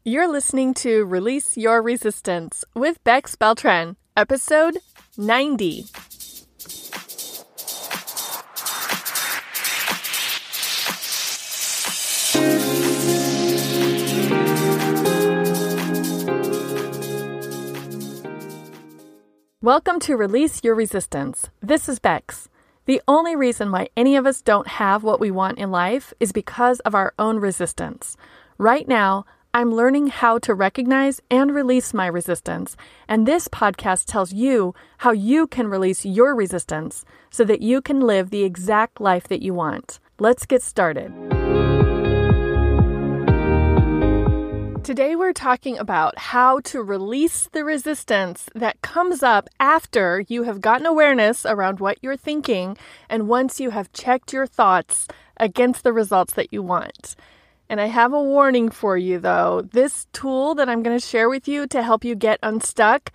You're listening to Release Your Resistance with Bex Beltran, episode 90. Welcome to Release Your Resistance. This is Bex. The only reason why any of us don't have what we want in life is because of our own resistance. Right now, I'm learning how to recognize and release my resistance, and this podcast tells you how you can release your resistance so that you can live the exact life that you want. Let's get started. Today we're talking about how to release the resistance that comes up after you have gotten awareness around what you're thinking and once you have checked your thoughts against the results that you want. And I have a warning for you though. This tool that I'm going to share with you to help you get unstuck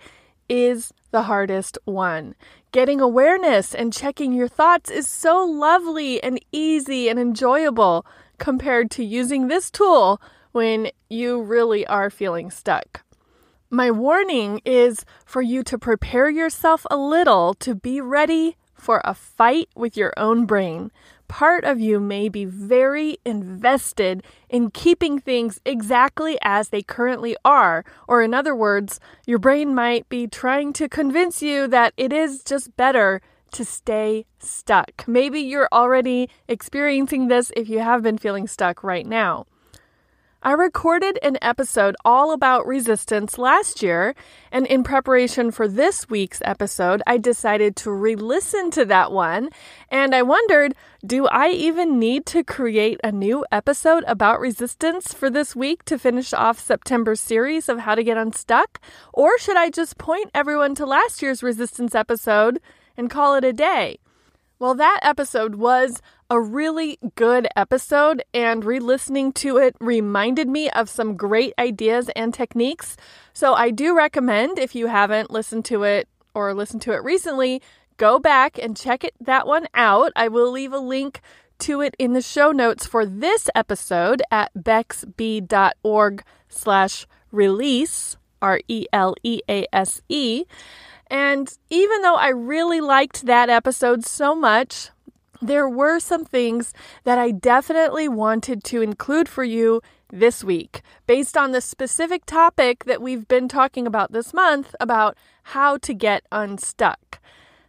is the hardest one. Getting awareness and checking your thoughts is so lovely and easy and enjoyable compared to using this tool when you really are feeling stuck. My warning is for you to prepare yourself a little to be ready for a fight with your own brain. Part of you may be very invested in keeping things exactly as they currently are, or in other words, your brain might be trying to convince you that it is just better to stay stuck. Maybe you're already experiencing this if you have been feeling stuck right now. I recorded an episode all about resistance last year, and in preparation for this week's episode, I decided to re-listen to that one, and I wondered, do I even need to create a new episode about resistance for this week to finish off September's series of how to get unstuck? Or should I just point everyone to last year's resistance episode and call it a day? Well, that episode was a really good episode, and re-listening to it reminded me of some great ideas and techniques. So I do recommend, if you haven't listened to it or listened to it recently, go back and check that one out. I will leave a link to it in the show notes for this episode at bexb.org/release, RELEASE. And even though I really liked that episode so much, there were some things that I definitely wanted to include for you this week, based on the specific topic that we've been talking about this month about how to get unstuck.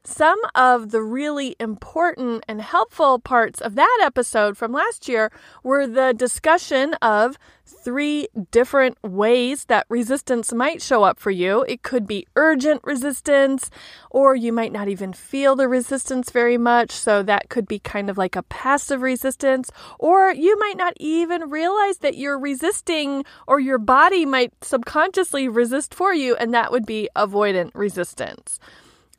Some of the really important and helpful parts of that episode from last year were the discussion of 3 different ways that resistance might show up for you. It could be urgent resistance, or you might not even feel the resistance very much, so that could be kind of like a passive resistance, or you might not even realize that you're resisting, or your body might subconsciously resist for you, and that would be avoidant resistance.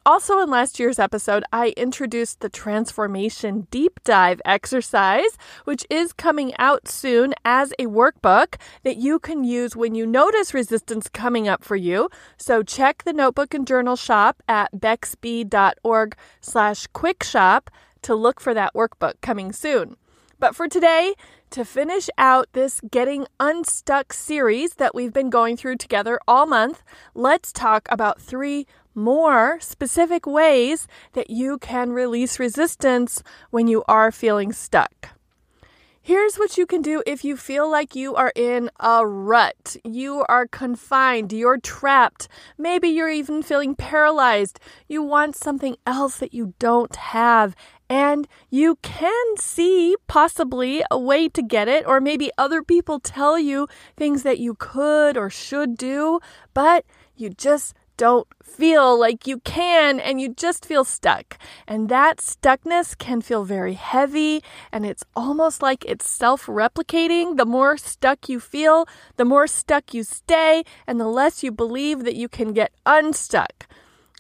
Also in last year's episode, I introduced the transformation deep dive exercise, which is coming out soon as a workbook that you can use when you notice resistance coming up for you. So check the notebook and journal shop at bexb.org/quickshop to look for that workbook coming soon. But for today, to finish out this Getting Unstuck series that we've been going through together all month, let's talk about 3 more specific ways that you can release resistance when you are feeling stuck. Here's what you can do if you feel like you are in a rut. You are confined. You're trapped. Maybe you're even feeling paralyzed. You want something else that you don't have. And you can see possibly a way to get it, or maybe other people tell you things that you could or should do, but you just don't feel like you can, and you just feel stuck. And that stuckness can feel very heavy, and it's almost like it's self-replicating. The more stuck you feel, the more stuck you stay, and the less you believe that you can get unstuck.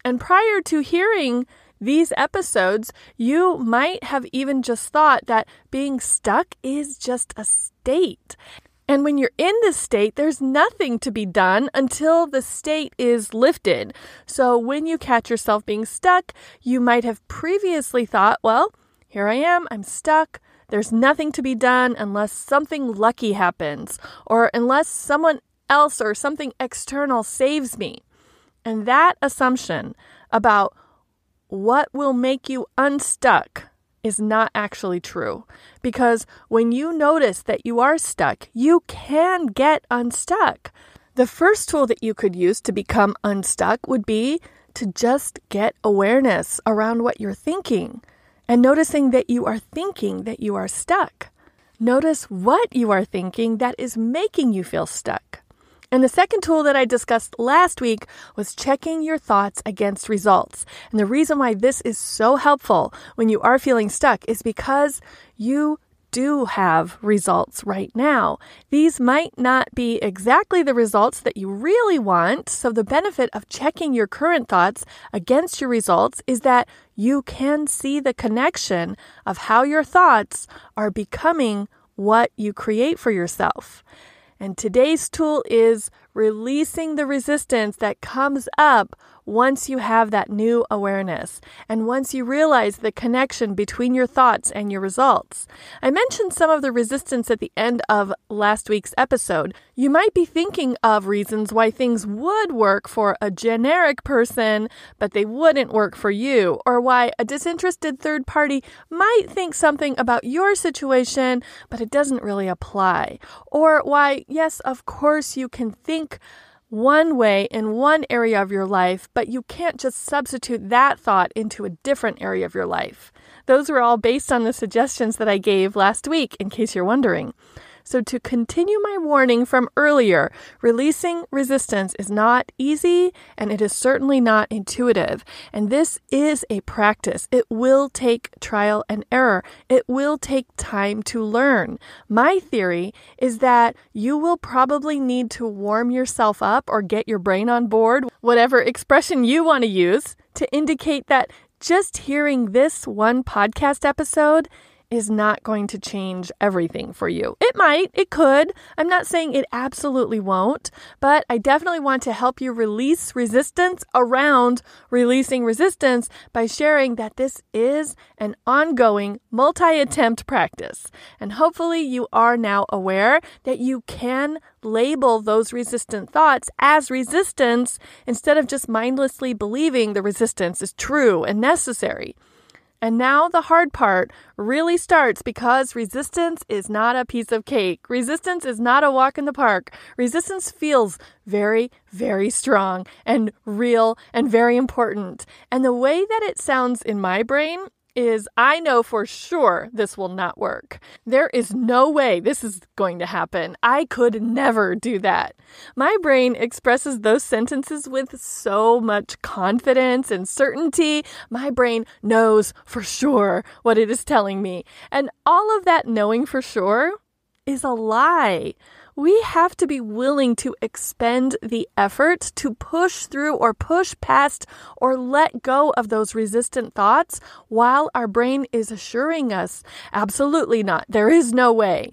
And prior to hearing these episodes, you might have even just thought that being stuck is just a state. And when you're in this state, there's nothing to be done until the state is lifted. So when you catch yourself being stuck, you might have previously thought, well, here I am, I'm stuck. There's nothing to be done unless something lucky happens, or unless someone else or something external saves me. And that assumption about what will make you unstuck is not actually true. Because when you notice that you are stuck, you can get unstuck. The first tool that you could use to become unstuck would be to just get awareness around what you're thinking and noticing that you are thinking that you are stuck. Notice what you are thinking that is making you feel stuck. And the second tool that I discussed last week was checking your thoughts against results. And the reason why this is so helpful when you are feeling stuck is because you do have results right now. These might not be exactly the results that you really want. So the benefit of checking your current thoughts against your results is that you can see the connection of how your thoughts are becoming what you create for yourself. And today's tool is releasing the resistance that comes up once you have that new awareness and once you realize the connection between your thoughts and your results. I mentioned some of the resistance at the end of last week's episode. You might be thinking of reasons why things would work for a generic person, but they wouldn't work for you, or why a disinterested third party might think something about your situation, but it doesn't really apply. Or why, yes, of course, you can think one way in one area of your life, but you can't just substitute that thought into a different area of your life. Those were all based on the suggestions that I gave last week, in case you're wondering. So to continue my warning from earlier, releasing resistance is not easy and it is certainly not intuitive. And this is a practice. It will take trial and error. It will take time to learn. My theory is that you will probably need to warm yourself up or get your brain on board, whatever expression you want to use, to indicate that just hearing this one podcast episode is not going to change everything for you. It might, it could. I'm not saying it absolutely won't, but I definitely want to help you release resistance around releasing resistance by sharing that this is an ongoing multi-attempt practice. And hopefully you are now aware that you can label those resistant thoughts as resistance instead of just mindlessly believing the resistance is true and necessary. And now the hard part really starts because resistance is not a piece of cake. Resistance is not a walk in the park. Resistance feels very, very strong and real and very important. And the way that it sounds in my brain is I know for sure this will not work. There is no way this is going to happen. I could never do that. My brain expresses those sentences with so much confidence and certainty. My brain knows for sure what it is telling me. And all of that knowing for sure is a lie. We have to be willing to expend the effort to push through or push past or let go of those resistant thoughts while our brain is assuring us, absolutely not, there is no way.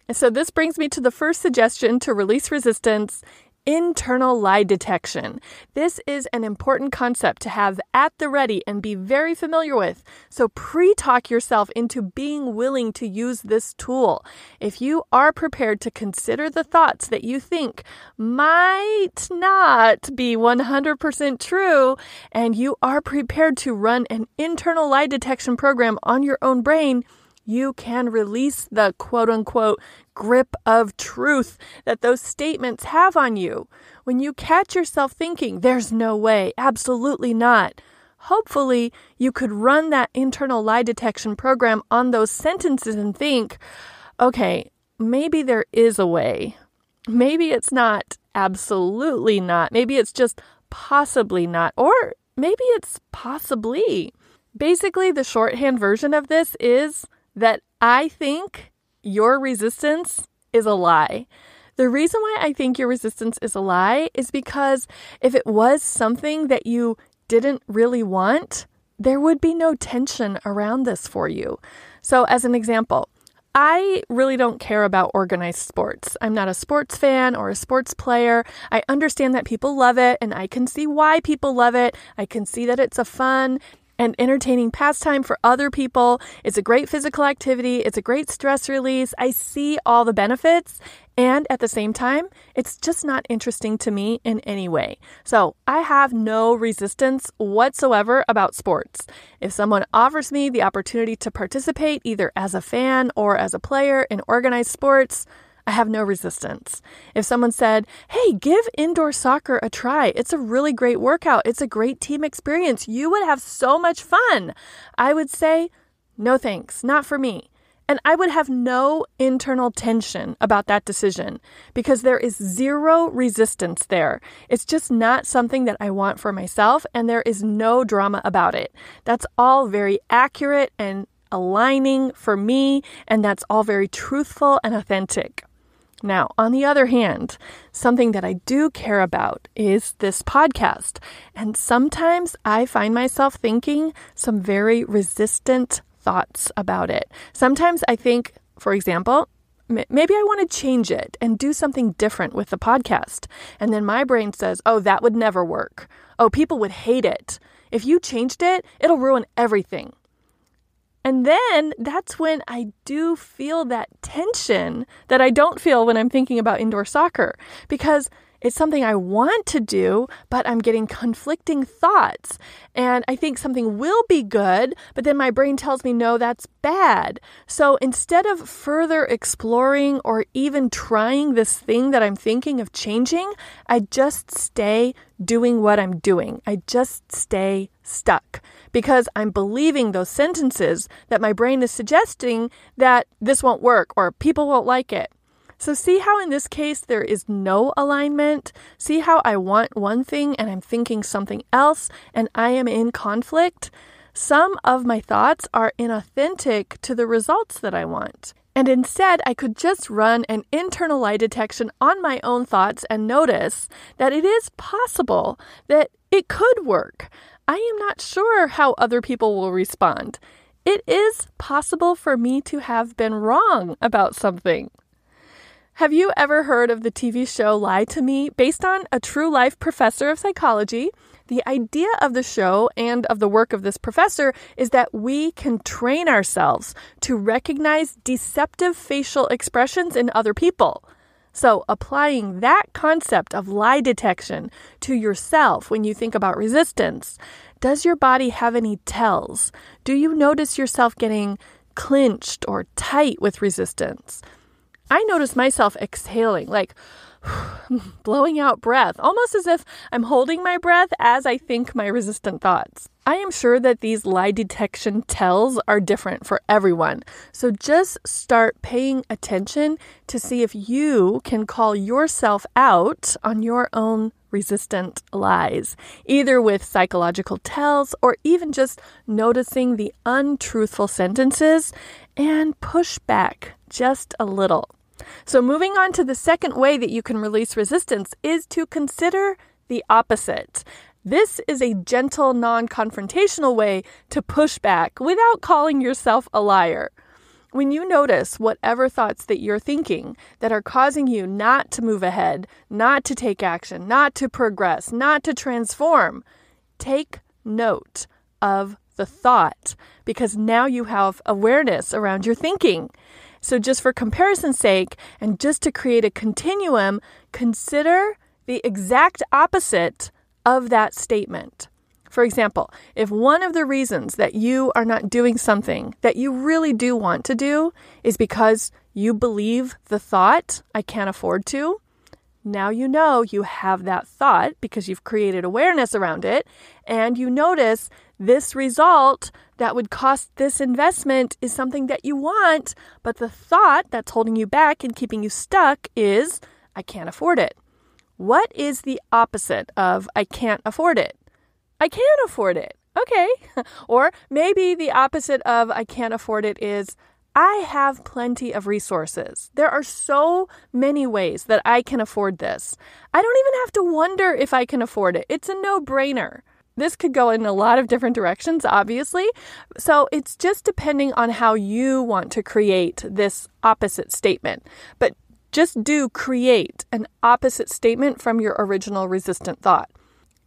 And so this brings me to the first suggestion to release resistance: internal lie detection. This is an important concept to have at the ready and be very familiar with. So pre-talk yourself into being willing to use this tool. If you are prepared to consider the thoughts that you think might not be 100% true, and you are prepared to run an internal lie detection program on your own brain, you can release the quote-unquote grip of truth that those statements have on you. When you catch yourself thinking, there's no way, absolutely not, hopefully you could run that internal lie detection program on those sentences and think, okay, maybe there is a way. Maybe it's not absolutely not. Maybe it's just possibly not. Or maybe it's possibly. Basically, the shorthand version of this is that I think your resistance is a lie. The reason why I think your resistance is a lie is because if it was something that you didn't really want, there would be no tension around this for you. So as an example, I really don't care about organized sports. I'm not a sports fan or a sports player. I understand that people love it, and I can see why people love it. I can see that it's a fun and entertaining pastime for other people. It's a great physical activity. It's a great stress release. I see all the benefits, And at the same time, it's just not interesting to me in any way. So I have no resistance whatsoever about sports. If someone offers me the opportunity to participate either as a fan or as a player in organized sports, I have no resistance. If someone said, hey, give indoor soccer a try. It's a really great workout. It's a great team experience. You would have so much fun. I would say, no thanks, not for me. And I would have no internal tension about that decision because there is zero resistance there. It's just not something that I want for myself, and there is no drama about it. That's all very accurate and aligning for me, and that's all very truthful and authentic. Now, on the other hand, something that I do care about is this podcast. And sometimes I find myself thinking some very resistant thoughts about it. Sometimes I think, for example, maybe I want to change it and do something different with the podcast. And then my brain says, oh, that would never work. Oh, people would hate it. If you changed it, it'll ruin everything. And then that's when I do feel that tension that I don't feel when I'm thinking about indoor soccer, because it's something I want to do, but I'm getting conflicting thoughts. And I think something will be good, but then my brain tells me, no, that's bad. So instead of further exploring or even trying this thing that I'm thinking of changing, I just stay doing what I'm doing. I just stay stuck because I'm believing those sentences that my brain is suggesting that this won't work or people won't like it. So see how in this case there is no alignment? See how I want one thing and I'm thinking something else and I am in conflict? Some of my thoughts are inauthentic to the results that I want. And instead, I could just run an internal lie detection on my own thoughts and notice that it is possible that it could work. I am not sure how other people will respond. It is possible for me to have been wrong about something. Have you ever heard of the TV show Lie to Me? Based on a true life professor of psychology, the idea of the show and of the work of this professor is that we can train ourselves to recognize deceptive facial expressions in other people. So applying that concept of lie detection to yourself when you think about resistance, does your body have any tells? Do you notice yourself getting clenched or tight with resistance? I notice myself exhaling, like blowing out breath, almost as if I'm holding my breath as I think my resistant thoughts. I am sure that these lie detection tells are different for everyone. So just start paying attention to see if you can call yourself out on your own resistant lies, either with psychological tells or even just noticing the untruthful sentences and push back just a little. So moving on to the second way that you can release resistance is to consider the opposite. This is a gentle, non-confrontational way to push back without calling yourself a liar. When you notice whatever thoughts that you're thinking that are causing you not to move ahead, not to take action, not to progress, not to transform, take note of the thought because now you have awareness around your thinking. So just for comparison's sake, and just to create a continuum, consider the exact opposite of that statement. For example, if one of the reasons that you are not doing something that you really do want to do is because you believe the thought, I can't afford to, now you know you have that thought because you've created awareness around it, and you notice this result that would cost this investment is something that you want, but the thought that's holding you back and keeping you stuck is, I can't afford it. What is the opposite of I can't afford it? I can afford it. Okay. Or maybe the opposite of I can't afford it is I have plenty of resources. There are so many ways that I can afford this. I don't even have to wonder if I can afford it. It's a no-brainer. This could go in a lot of different directions, obviously. So it's just depending on how you want to create this opposite statement. But just do create an opposite statement from your original resistant thought.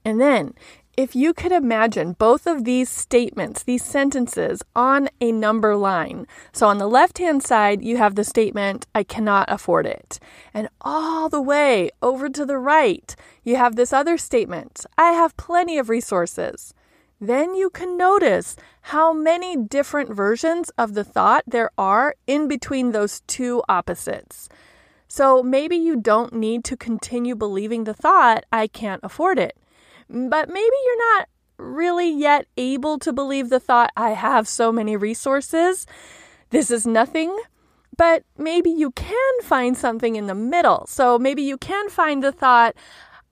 And then, If you could imagine both of these statements, these sentences on a number line. So on the left-hand side, you have the statement, I cannot afford it. And all the way over to the right, you have this other statement, I have plenty of resources. Then you can notice how many different versions of the thought there are in between those two opposites. So maybe you don't need to continue believing the thought, I can't afford it. But maybe you're not really yet able to believe the thought, I have so many resources. This is nothing. But maybe you can find something in the middle. So maybe you can find the thought,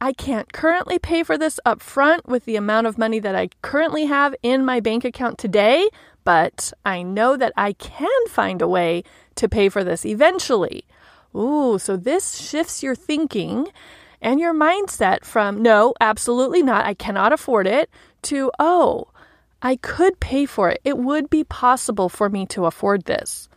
I can't currently pay for this up front with the amount of money that I currently have in my bank account today, but I know that I can find a way to pay for this eventually. Ooh, so this shifts your thinking and your mindset from, no, absolutely not, I cannot afford it, to, oh, I could pay for it. It would be possible for me to afford this.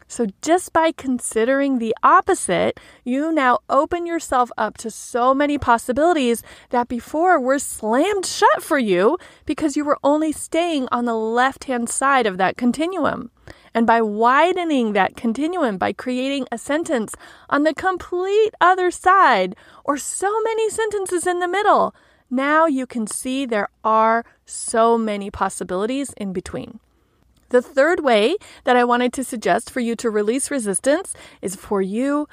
So just by considering the opposite, you now open yourself up to so many possibilities that before were slammed shut for you because you were only staying on the left-hand side of that continuum. And by widening that continuum, by creating a sentence on the complete other side, or so many sentences in the middle, now you can see there are so many possibilities in between. The third way that I wanted to suggest for you to release resistance is for you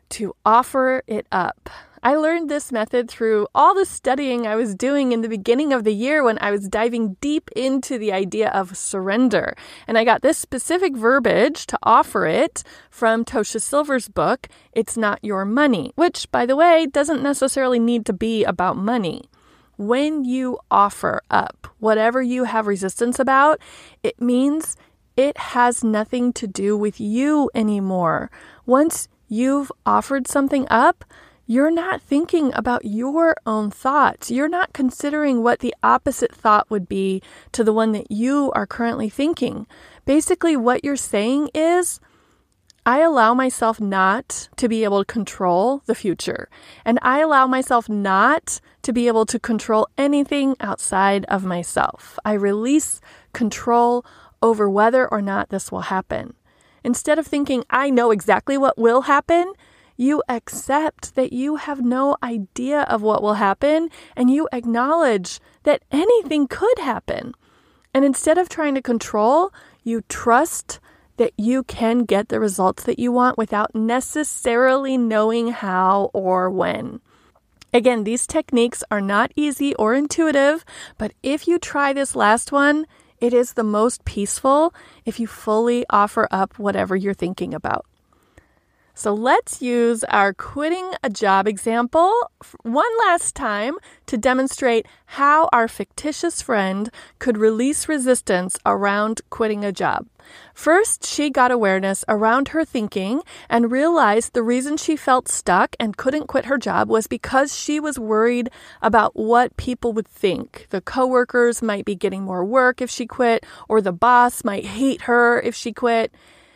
to offer it up. I learned this method through all the studying I was doing in the beginning of the year when I was diving deep into the idea of surrender. And I got this specific verbiage to offer it from Tosha Silver's book, It's Not Your Money, which, by the way, doesn't necessarily need to be about money. When you offer up whatever you have resistance about, it means it has nothing to do with you anymore. Once you've offered something up, you're not thinking about your own thoughts. You're not considering what the opposite thought would be to the one that you are currently thinking. Basically, what you're saying is, I allow myself not to be able to control the future. And I allow myself not to be able to control anything outside of myself. I release control over whether or not this will happen. Instead of thinking, I know exactly what will happen, you accept that you have no idea of what will happen, and you acknowledge that anything could happen. And instead of trying to control, you trust that you can get the results that you want without necessarily knowing how or when. Again, these techniques are not easy or intuitive, but if you try this last one, it is the most peaceful if you fully offer up whatever you're thinking about. So let's use our quitting a job example one last time to demonstrate how our fictitious friend could release resistance around quitting a job. First, she got awareness around her thinking and realized the reason she felt stuck and couldn't quit her job was because she was worried about what people would think. The coworkers might be getting more work if she quit, or the boss might hate her if she quit.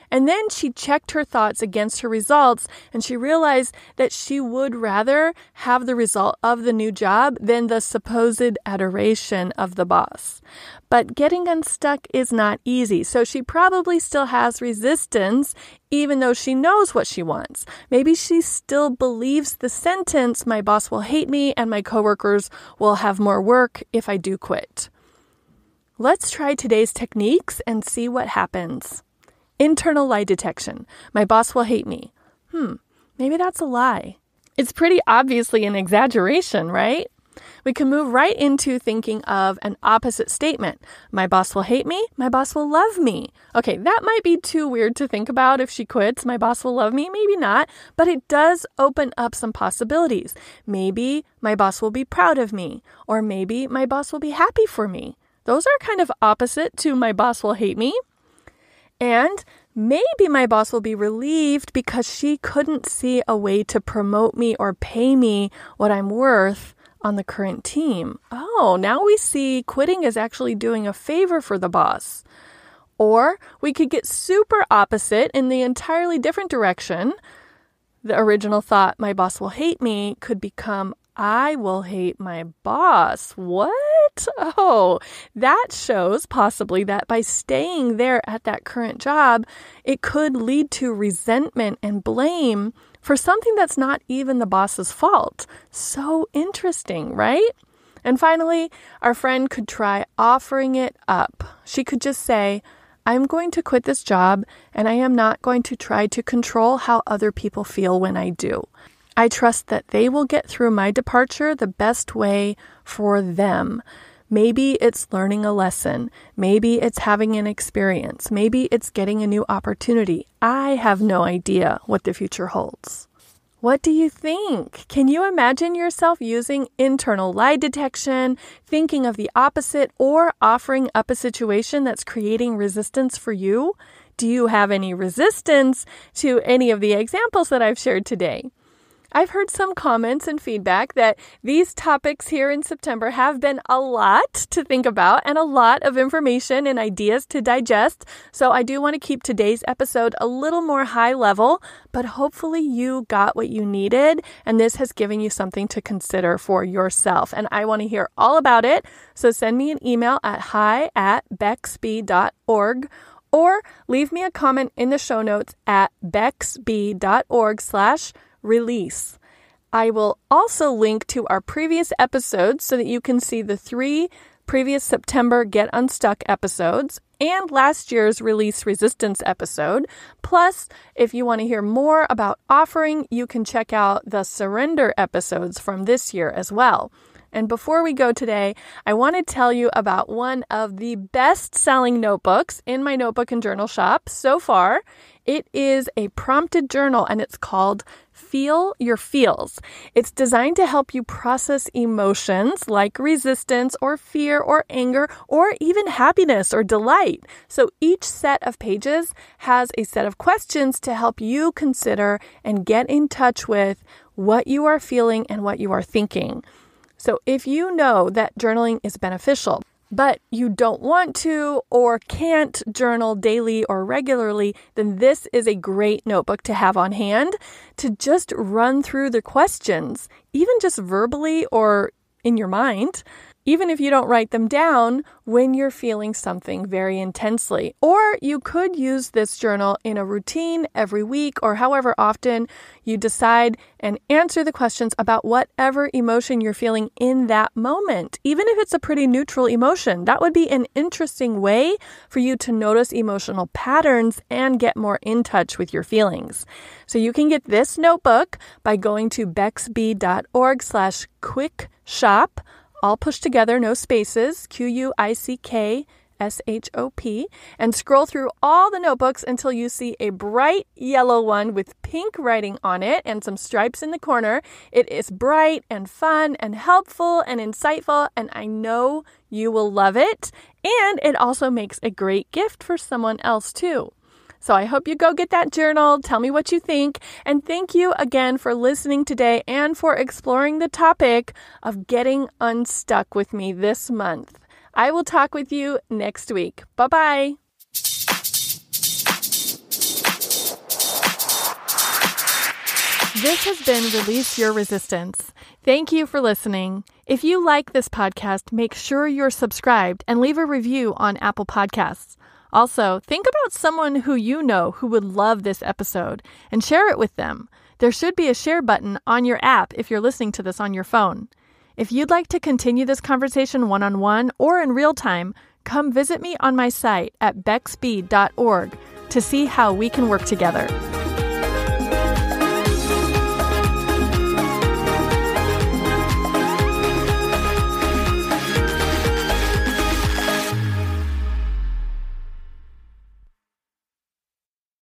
And then she checked her thoughts against her results, and she realized that she would rather have the result of the new job than the supposed adoration of the boss. But getting unstuck is not easy, so she probably still has resistance, even though she knows what she wants. Maybe she still believes the sentence, my boss will hate me and my coworkers will have more work if I do quit. Let's try today's techniques and see what happens. Internal lie detection. My boss will hate me. Maybe that's a lie. It's pretty obviously an exaggeration, right? We can move right into thinking of an opposite statement. My boss will hate me. My boss will love me. Okay, that might be too weird to think about if she quits. My boss will love me. Maybe not, but it does open up some possibilities. Maybe my boss will be proud of me, or maybe my boss will be happy for me. Those are kind of opposite to my boss will hate me. And maybe my boss will be relieved because she couldn't see a way to promote me or pay me what I'm worth on the current team. Oh, now we see quitting is actually doing a favor for the boss. Or we could get super opposite in the entirely different direction. The original thought, my boss will hate me, could become, I will hate my boss. What? Oh, that shows possibly that by staying there at that current job, it could lead to resentment and blame for something that's not even the boss's fault. So interesting, right? And finally, our friend could try offering it up. She could just say, I'm going to quit this job and I am not going to try to control how other people feel when I do. I trust that they will get through my departure the best way for them. Maybe it's learning a lesson. Maybe it's having an experience. Maybe it's getting a new opportunity. I have no idea what the future holds. What do you think? Can you imagine yourself using internal lie detection, thinking of the opposite, or offering up a situation that's creating resistance for you? Do you have any resistance to any of the examples that I've shared today? I've heard some comments and feedback that these topics here in September have been a lot to think about and a lot of information and ideas to digest. So I do want to keep today's episode a little more high level, but hopefully you got what you needed and this has given you something to consider for yourself. And I want to hear all about it. So send me an email at hi@bexb.org or leave me a comment in the show notes at bexb.org/release. I will also link to our previous episodes so that you can see the 3 previous September Get Unstuck episodes and last year's Release Resistance episode. Plus, if you want to hear more about offering, you can check out the Surrender episodes from this year as well. And before we go today, I want to tell you about one of the best-selling notebooks in my notebook and journal shop so far. It is a prompted journal, and it's called Feel Your Feels. It's designed to help you process emotions like resistance or fear or anger or even happiness or delight. So each set of pages has a set of questions to help you consider and get in touch with what you are feeling and what you are thinking. So if you know that journaling is beneficial, but you don't want to or can't journal daily or regularly, then this is a great notebook to have on hand to just run through the questions, even just verbally or in your mind, even if you don't write them down when you're feeling something very intensely. Or you could use this journal in a routine every week or however often you decide and answer the questions about whatever emotion you're feeling in that moment. Even if it's a pretty neutral emotion, that would be an interesting way for you to notice emotional patterns and get more in touch with your feelings. So you can get this notebook by going to bexb.org/quickshop, all pushed together, no spaces, QUICKSHOP, and scroll through all the notebooks until you see a bright yellow one with pink writing on it and some stripes in the corner. It is bright and fun and helpful and insightful, and I know you will love it. And it also makes a great gift for someone else too. So I hope you go get that journal. Tell me what you think. And thank you again for listening today and for exploring the topic of getting unstuck with me this month. I will talk with you next week. Bye-bye. This has been Release Your Resistance. Thank you for listening. If you like this podcast, make sure you're subscribed and leave a review on Apple Podcasts. Also, think about someone who you know who would love this episode and share it with them. There should be a share button on your app if you're listening to this on your phone. If you'd like to continue this conversation one-on-one or in real time, come visit me on my site at bexb.org to see how we can work together.